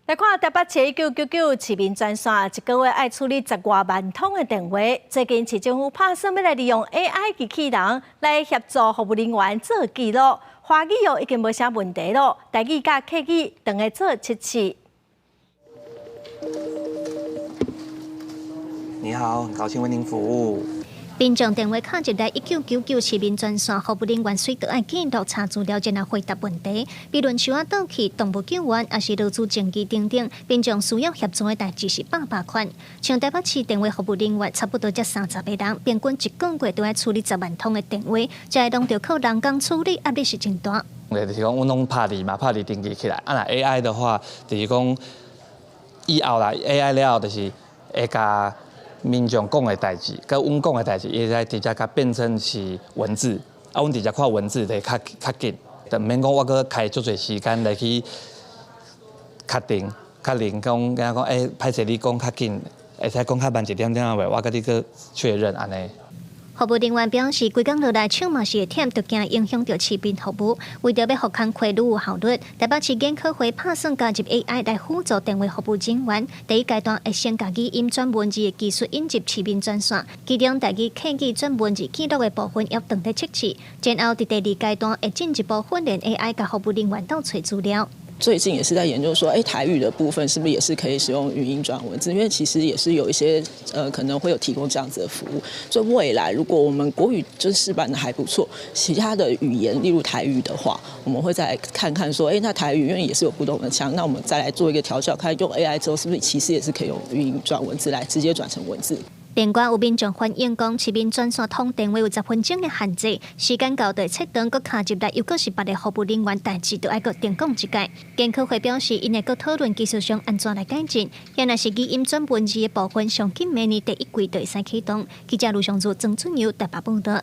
来看台北市1999市民专线，一个月爱处理10多万通的电话。最近市政府打算要来利用 AI 机器人来协助服务人员做记录，华语已经无啥问题了，台语甲客语当个做7次。你好，很高兴为您服务。 民众电话卡入来1999市民专线，服务人员随着按记录查资料，才能回答问题，比如树仔倒去、动物救援，还是落住证据等等。民众需要协助的代志是百款。像台北市电话服务人员差不多才30个人，平均一个月都要处理10万通的电话，这会弄着靠人工处理，压力是真大。就是讲，阮拢拍字嘛，拍字登记起来。啊，那 AI 的话，就是讲以后啦 ，AI 了后就是会甲 民众讲的代志，甲阮讲的代志，伊在直接甲变成是文字，啊，阮直接看文字就较紧，就免讲我搁开足侪时间来去确定讲，歹势你讲较紧，会使讲较慢一点点话，我甲你搁确认安尼。 服务人员表示，规工落来手嘛是会忝，就惊影响到市民服务。为着要互工课愈有效率，台北市研考会打算加入 AI 来辅助电话服务人员。第一阶段会先把语音转文字的技术引入市民专线，其中台语、客语转文字记录的部分要等待测试。然后伫第二阶段会进一步训练 AI 甲服务人员到找资料。 最近也是在研究说，台语的部分是不是也是可以使用语音转文字？因为其实也是有一些可能会有提供这样子的服务。所以未来如果我们国语就是示范的还不错，其他的语言例如台语的话，我们会再来看看说，那台语因为也是有不同的腔，那我们再来做一个调教，看用 AI 之后是不是其实也是可以用语音转文字来直接转成文字。 电话有民众反映讲，市民专线通电话有10分钟的限制，时间到就切断，搁卡入来，又搁是别个服务人员代志，都爱搁电讲一届。研考会表示，因会搁讨论技术上安怎来改进，也若是语音转文字的部分，上紧明年第1季就会使启动。记者卢尚祖、曾春佑台北报道。